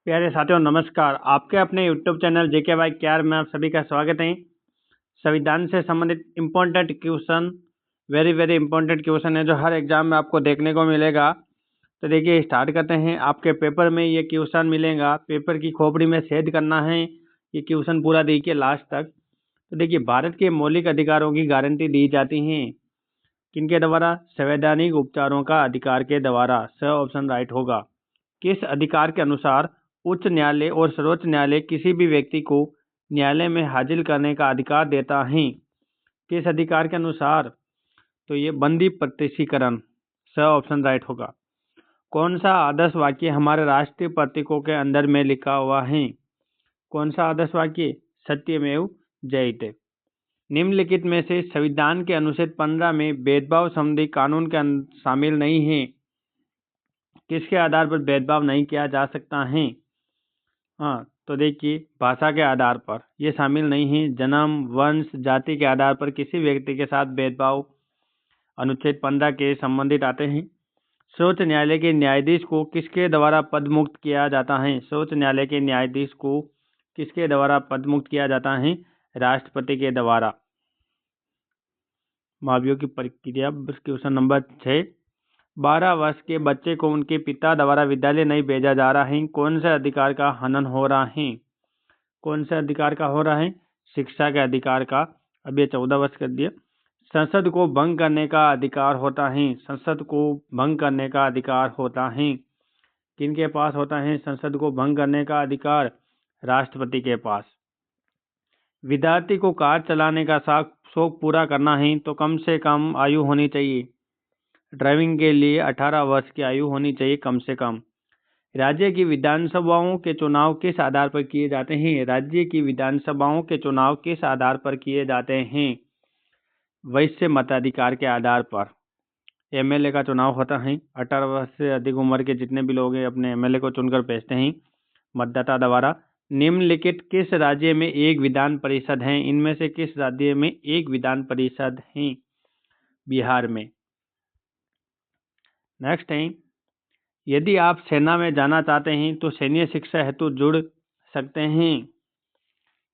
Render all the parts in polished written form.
प्यारे साथियों नमस्कार। आपके अपने YouTube channel JK by Kyar में आप सभी का स्वागत है। संविधान से संबंधित important question, very important question है जो हर एग्जाम में आपको देखने को मिलेगा। तो देखिए स्टार्ट करते हैं। आपके पेपर में ये क्वेश्चन मिलेगा, पेपर की खोपड़ी में छेद करना है। ये क्वेश्चन पूरा देखिए लास्ट तक। तो देखिए भारत के मौलिक अधिकारों की गारंटी दी जाती है किनके द्वारा? संवैधानिक उपचारों का अधिकार के द्वारा। स ऑप्शन राइट होगा। किस अधिकार के अनुसार उच्च न्यायालय और सर्वोच्च न्यायालय किसी भी व्यक्ति को न्यायालय में हाजिर करने का अधिकार देता है? किस अधिकार के अनुसार? तो ये बंदी प्रत्यक्षीकरण। स ऑप्शन राइट होगा। कौन सा आदर्श वाक्य हमारे राष्ट्रीय प्रतीकों के अंदर में लिखा हुआ है? कौन सा आदर्श वाक्य? सत्यमेव जयते। निम्नलिखित में से संविधान के अनुच्छेद 15 में भेदभाव संबंधी कानून के शामिल नहीं है? किसके आधार पर भेदभाव नहीं किया जा सकता है? हाँ, तो देखिए भाषा के आधार पर ये शामिल नहीं है। जन्म, वंश, जाति के आधार पर किसी व्यक्ति के साथ भेदभाव अनुच्छेद 15 के संबंधित आते हैं। सर्वोच्च न्यायालय के न्यायाधीश को किसके द्वारा पदमुक्त किया जाता है? सर्वोच्च न्यायालय के न्यायाधीश को किसके द्वारा पदमुक्त किया जाता है? राष्ट्रपति के द्वारा। महाभियोग की प्रक्रिया क्वेश्चन नंबर 6। 12 वर्ष के बच्चे को उनके पिता द्वारा विद्यालय नहीं भेजा जा रहा है। कौन से अधिकार का हनन हो रहा है? कौन से अधिकार का हो रहा है? शिक्षा के अधिकार का। अब ये 14 वर्ष कर दिया। संसद को भंग करने का अधिकार होता है। संसद को भंग करने का अधिकार होता है किनके पास होता है? संसद को भंग करने का अधिकार राष्ट्रपति के पास। विद्यार्थी को कार चलाने का शौक पूरा करना है तो कम से कम आयु होनी चाहिए। ड्राइविंग के लिए 18 वर्ष की आयु होनी चाहिए कम से कम। राज्य की विधानसभाओं के चुनाव किस आधार पर किए जाते हैं? राज्य की विधानसभाओं के चुनाव किस आधार पर किए जाते हैं? वैश्य मताधिकार के आधार पर। एमएलए का चुनाव होता है। 18 वर्ष से अधिक उम्र के जितने भी लोग हैं अपने एमएलए को चुनकर भेजते हैं मतदाता द्वारा। निम्नलिखित किस राज्य में एक विधान परिषद है? इनमें से किस राज्य में एक विधान परिषद है? बिहार में। नेक्स्ट है, यदि आप सेना में जाना चाहते हैं तो सैन्य शिक्षा हेतु जुड़ सकते हैं।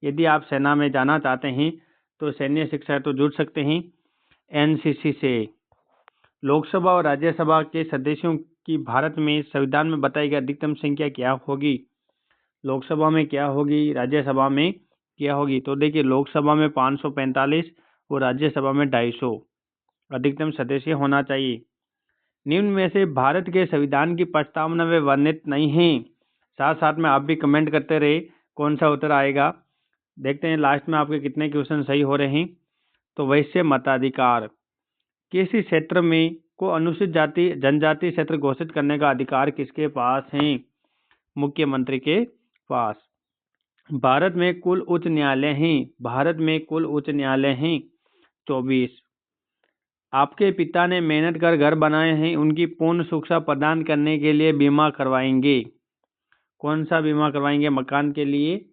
यदि आप सेना में जाना चाहते हैं तो सैन्य शिक्षा हेतु जुड़ सकते हैं एनसीसी से। लोकसभा और राज्यसभा के सदस्यों की भारत में संविधान में बताई गई अधिकतम संख्या क्या होगी? लोकसभा में क्या होगी? राज्यसभा में क्या होगी? तो देखिए लोकसभा में 545 और राज्यसभा में 250 अधिकतम सदस्य होना चाहिए। निम्न में से भारत के संविधान की प्रस्तावना में वर्णित नहीं है। साथ साथ में आप भी कमेंट करते रहे कौन सा उत्तर आएगा। देखते हैं लास्ट में आपके कितने क्वेश्चन सही हो रहे हैं। तो वैश्य मताधिकार। किसी क्षेत्र में को अनुसूचित जाति जनजाति क्षेत्र घोषित करने का अधिकार किसके पास है? मुख्यमंत्री के पास। भारत में कुल उच्च न्यायालय हैं। भारत में कुल उच्च न्यायालय हैं 24। आपके पिता ने मेहनत कर घर बनाए हैं, उनकी पूर्ण सुरक्षा प्रदान करने के लिए बीमा करवाएंगे। कौन सा बीमा करवाएंगे? मकान के लिए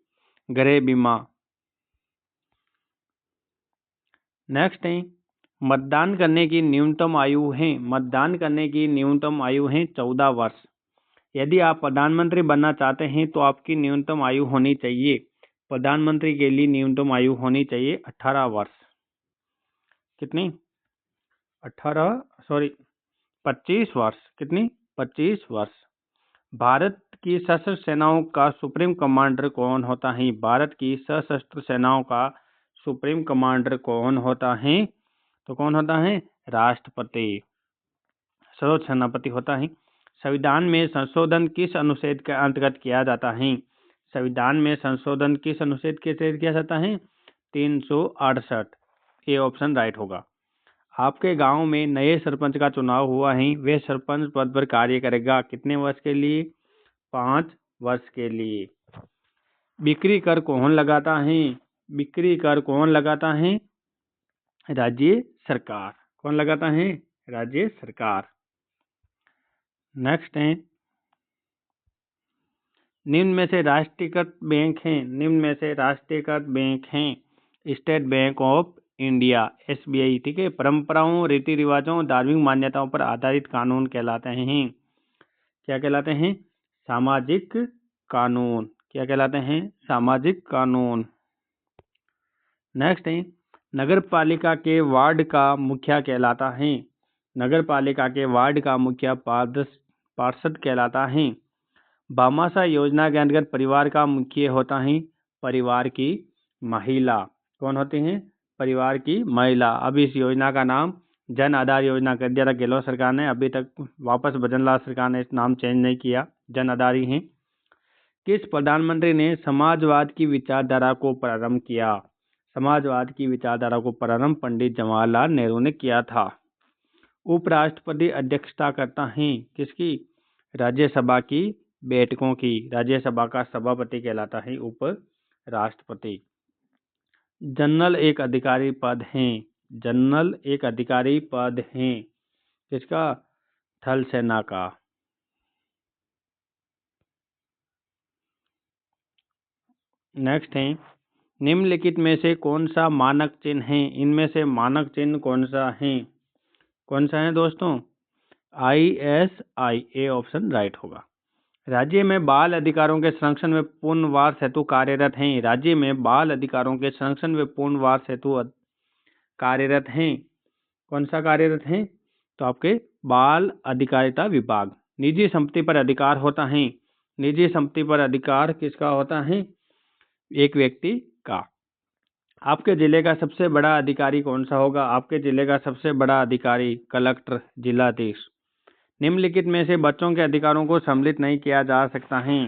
गृह बीमा। नेक्स्ट है, मतदान करने की न्यूनतम आयु है। मतदान करने की न्यूनतम आयु है 14 वर्ष। यदि आप प्रधानमंत्री बनना चाहते हैं तो आपकी न्यूनतम आयु होनी चाहिए, प्रधानमंत्री के लिए न्यूनतम आयु होनी चाहिए 18 वर्ष। कितनी? 25 वर्ष। कितनी? 25 वर्ष। भारत की सशस्त्र सेनाओं का सुप्रीम कमांडर कौन होता है? भारत की सशस्त्र सेनाओं का सुप्रीम कमांडर कौन होता है? तो कौन होता है? राष्ट्रपति, सर्वोच्च सेनापति होता है। संविधान में संशोधन किस अनुच्छेद के अंतर्गत किया जाता है? संविधान में संशोधन किस अनुच्छेद के तहत किया जाता है? 368। ये ऑप्शन राइट होगा। आपके गांव में नए सरपंच का चुनाव हुआ है, वे सरपंच पद पर कार्य करेगा कितने वर्ष के लिए? 5 वर्ष के लिए। बिक्री कर कौन लगाता है? बिक्री कर कौन लगाता है? राज्य सरकार। कौन लगाता है? राज्य सरकार। नेक्स्ट है, निम्न में से राष्ट्रीयकृत बैंक हैं। निम्न में से राष्ट्रीयकृत बैंक हैं state bank of India, SBI. ठीक है। परंपराओं, रीति रिवाजों, धार्मिक मान्यताओं पर आधारित कानून कहलाते हैं। क्या कहलाते हैं? सामाजिक कानून। क्या कहलाते हैं? सामाजिक कानून। नेक्स्ट है नगर पालिका के वार्ड का मुखिया कहलाता है। नगर पालिका के वार्ड का मुखिया पार्षद कहलाता है। भामाशाह योजना के अंतर्गत परिवार का मुखिया होता है परिवार की महिला। कौन होती हैं? परिवार की महिला। अभी इस योजना का नाम जन आधार योजना कर दिया था गहलोत सरकार ने, अभी तक वापस भजनलाल सरकार ने इस नाम चेंज नहीं किया, जन आधार ही है। किस प्रधानमंत्री ने समाजवाद की विचारधारा को प्रारंभ किया? समाजवाद की विचारधारा को प्रारंभ पंडित जवाहरलाल नेहरू ने किया था। उपराष्ट्रपति अध्यक्षता करता है किसकी? राज्यसभा की बैठकों की। राज्यसभा का सभापति कहलाता है उपराष्ट्रपति। जनरल एक अधिकारी पद है। जनरल एक अधिकारी पद है किसका? थल सेना का। नेक्स्ट है निम्नलिखित में से कौन सा मानक चिन्ह है? इनमें से मानक चिन्ह कौन सा है? कौन सा है दोस्तों? ISI ऑप्शन राइट होगा। राज्य में बाल अधिकारों के संरक्षण में पुनर्वास हेतु कार्यरत हैं। राज्य में बाल अधिकारों के संरक्षण में पुनर्वास हेतु कार्यरत हैं। कौन सा कार्यरत हैं? तो आपके बाल अधिकारिता विभाग। निजी संपत्ति पर अधिकार होता है। निजी संपत्ति पर अधिकार किसका होता है? एक व्यक्ति का। आपके जिले का सबसे बड़ा अधिकारी कौन सा होगा? आपके जिले का सबसे बड़ा अधिकारी कलेक्टर, जिलाधीश। निम्नलिखित में से बच्चों के अधिकारों को सम्मिलित नहीं किया जा सकता है।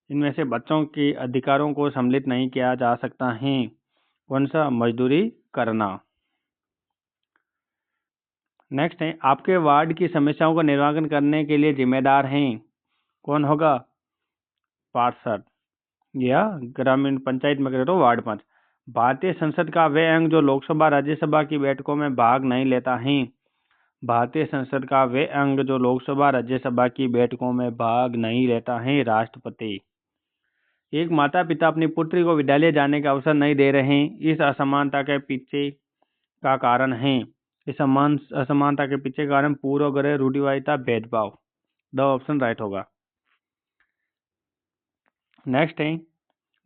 इनमें से बच्चों के अधिकारों को सम्मिलित नहीं किया जा सकता है। कौन सा? मजदूरी करना। नेक्स्ट है आपके वार्ड की समस्याओं का निराकरण करने के लिए जिम्मेदार हैं। कौन होगा? पार्षद या ग्रामीण पंचायत में करें तो वार्ड पंच। भारतीय संसद का वह अंग जो लोकसभा राज्यसभा की बैठकों में भाग नहीं लेता है। भारतीय संसद का वे अंग जो लोकसभा राज्यसभा की बैठकों में भाग नहीं लेता है राष्ट्रपति। एक माता पिता अपनी पुत्री को विद्यालय जाने का अवसर नहीं दे रहे हैं। इस असमानता के पीछे का कारण है। इस असमानता के पीछे कारण पूर्वाग्रह, रूढ़िवादिता, भेदभाव। द ऑप्शन राइट होगा। नेक्स्ट है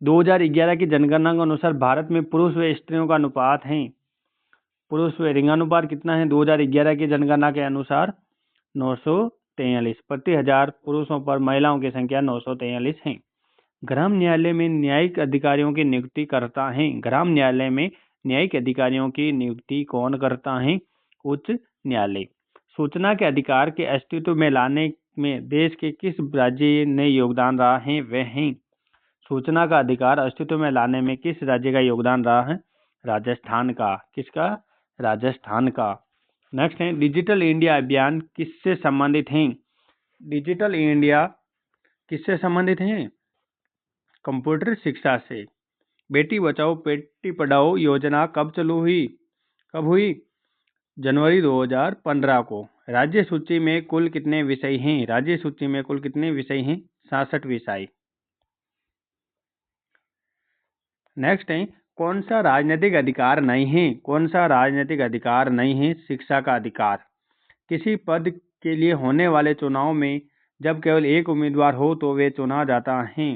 2011 की जनगणना के अनुसार भारत में पुरुष व स्त्रियों का अनुपात है। पुरुष व लिंगानुपात कितना है 2011 की जनगणना के अनुसार? 943 प्रति हजार पुरुषों पर महिलाओं की संख्या 943 है। ग्राम न्यायालय में न्यायिक अधिकारियों की नियुक्ति करता है। ग्राम न्यायालय में न्यायिक अधिकारियों की नियुक्ति कौन करता है? उच्च न्यायालय। सूचना के अधिकार के अस्तित्व में लाने में देश के किस राज्य ने योगदान रहा है? वह है सूचना का अधिकार अस्तित्व में लाने में किस राज्य का योगदान रहा है? राजस्थान का। किसका? राजस्थान का। नेक्स्ट है डिजिटल इंडिया अभियान किससे संबंधित है? डिजिटल इंडिया किससे संबंधित है? कंप्यूटर शिक्षा से। बेटी बचाओ बेटी पढ़ाओ योजना कब चालू हुई? कब हुई? जनवरी 2015 को। राज्य सूची में कुल कितने विषय हैं? राज्य सूची में कुल कितने विषय हैं? 66 विषय। नेक्स्ट है कौन सा राजनीतिक अधिकार नहीं है? कौन सा राजनीतिक अधिकार नहीं है? शिक्षा का अधिकार। किसी पद के लिए होने वाले चुनाव में जब केवल एक उम्मीदवार हो तो वे चुना जाता है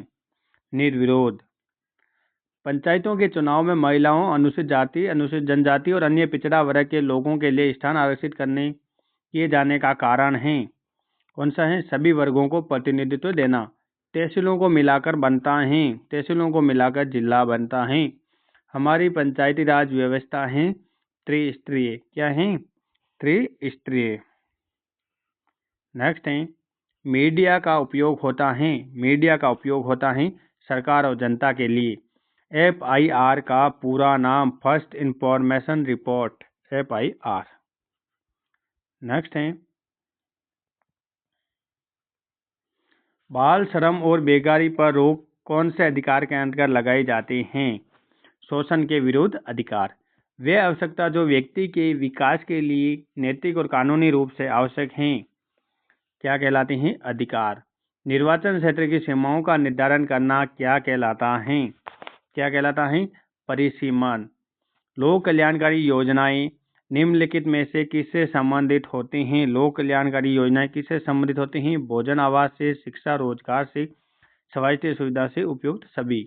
निर्विरोध। पंचायतों के चुनाव में महिलाओं, अनुसूचित जाति, अनुसूचित जनजाति और अन्य पिछड़ा वर्ग के लोगों के लिए स्थान आरक्षित किए जाने का कारण है। कौन सा है? सभी वर्गों को प्रतिनिधित्व देना। तहसीलों को मिलाकर बनता है। तहसीलों को मिलाकर जिला बनता है। हमारी पंचायती राज व्यवस्था है त्रिस्तरीय। क्या है? त्रिस्तरीय। नेक्स्ट है मीडिया का उपयोग होता है। मीडिया का उपयोग होता है सरकार और जनता के लिए। FIR का पूरा नाम first information report. FIR। Next है बाल श्रम और बेकारी पर रोक कौन से अधिकार के अंतर्गत लगाई जाती है? शोषण के विरुद्ध अधिकार। वे आवश्यकता जो व्यक्ति के विकास के लिए नैतिक और कानूनी रूप से आवश्यक हैं क्या कहलाती हैं? अधिकार। निर्वाचन क्षेत्र की सीमाओं का निर्धारण करना क्या कहलाता है? क्या कहलाता है? परिसीमन। लोक कल्याणकारी योजनाएं निम्नलिखित में से किससे संबंधित होती हैं? लोक कल्याणकारी योजनाएं किससे संबंधित होती हैं? भोजन, आवास से, शिक्षा, रोजगार से, स्वास्थ्य सुविधा से उपयुक्त सभी।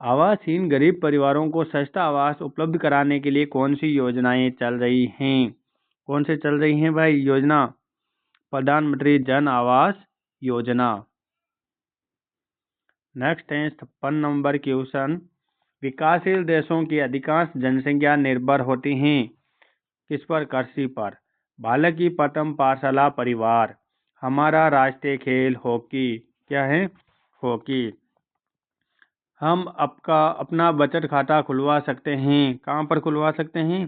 आवासहीन गरीब परिवारों को सस्ता आवास उपलब्ध कराने के लिए कौन सी योजनाएं चल रही हैं? कौन से चल रही हैं भाई योजना? प्रधानमंत्री जन आवास योजना। नेक्स्ट है 56 नंबर क्वेश्चन। विकासशील देशों की अधिकांश जनसंख्या निर्भर होती हैं किस पर? कृषि पर। बालक की प्रथम पाठशाला परिवार। हमारा राष्ट्रीय खेल हॉकी। क्या है? हॉकी। हम अपना बचत खाता खुलवा सकते हैं। कहाँ पर खुलवा सकते हैं?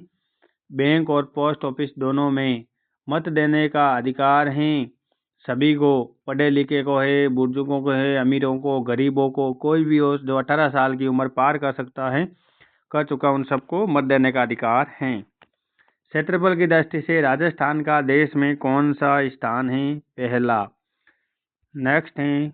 बैंक और पोस्ट ऑफिस दोनों में। मत देने का अधिकार है सभी को, पढ़े लिखे को है, बुजुर्गों को है, अमीरों को, गरीबों को, कोई भी हो जो 18 साल की उम्र पार कर सकता है, कर चुका, उन सबको मत देने का अधिकार है। क्षेत्रफल की दृष्टि से राजस्थान का देश में कौन सा स्थान है? पहला। नेक्स्ट है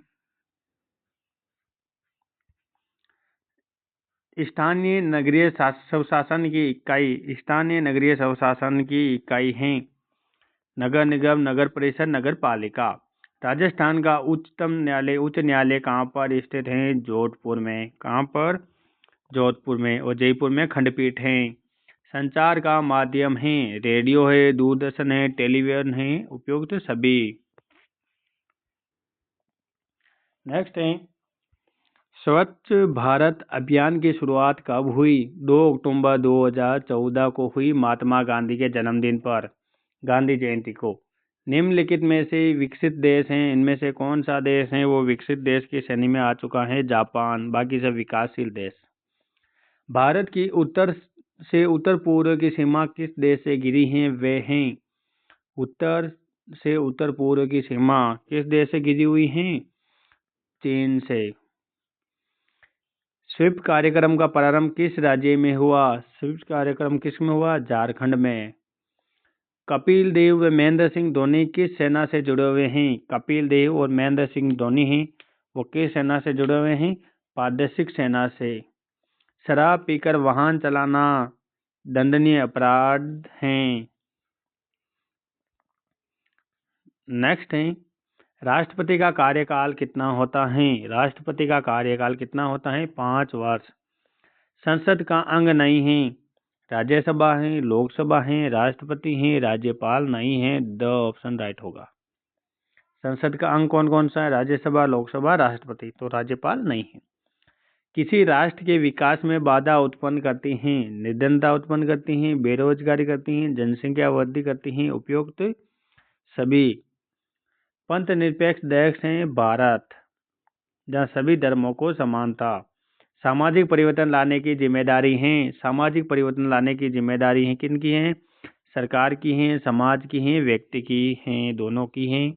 स्थानीय नगरीय स्वशासन की इकाई। स्थानीय नगरीय स्वशासन की इकाई है नगर निगम, नगर परिषद, नगर पालिका। राजस्थान का उच्च न्यायालय कहाँ पर स्थित है? जोधपुर में। कहाँ पर? जोधपुर में। और जयपुर में खंडपीठ है। संचार का माध्यम है रेडियो है, दूरदर्शन है, टेलीविजन है, उपयुक्त सभी। नेक्स्ट है स्वच्छ भारत अभियान की शुरुआत कब हुई? 2 अक्टूबर 2014 को हुई, महात्मा गांधी के जन्मदिन पर, गांधी जयंती को। निम्नलिखित में से विकसित देश हैं, इनमें से कौन सा देश है वो विकसित देश की श्रेणी में आ चुका है? जापान। बाकी सब विकासशील देश। भारत की उत्तर से उत्तर पूर्व की सीमा किस देश से घिरी है? वे हैं उत्तर से उत्तर पूर्व की सीमा किस देश से घिरी हुई है? चीन से। स्वीप कार्यक्रम का प्रारंभ किस राज्य में हुआ? स्वीप कार्यक्रम किस में हुआ? झारखंड में। कपिल देव व महेंद्र सिंह धोनी किस सेना से जुड़े हुए हैं? कपिल देव और महेंद्र सिंह धोनी हैं, वो किस सेना से जुड़े हुए हैं? प्रादेशिक सेना से। शराब पीकर वाहन चलाना दंडनीय अपराध है। नेक्स्ट है राष्ट्रपति का कार्यकाल कितना होता है? राष्ट्रपति का कार्यकाल कितना होता है? 5 वर्ष। संसद का अंग नहीं है। राज्यसभा है, लोकसभा है, राष्ट्रपति है, राज्यपाल नहीं है। द ऑप्शन राइट होगा। संसद का अंग कौन कौन सा है? राज्यसभा, लोकसभा, राष्ट्रपति। तो राज्यपाल नहीं है। किसी राष्ट्र के विकास में बाधा उत्पन्न करती हैं, निर्धनता उत्पन्न करती हैं, बेरोजगारी करती हैं, जनसंख्या वृद्धि करती हैं, उपयुक्त सभी। पंथ निरपेक्ष देश है भारत, जहाँ सभी धर्मों को समानता। सामाजिक परिवर्तन लाने की जिम्मेदारी है। सामाजिक परिवर्तन लाने की जिम्मेदारी है किन की है? सरकार की है, समाज की है, व्यक्ति की है, दोनों की है।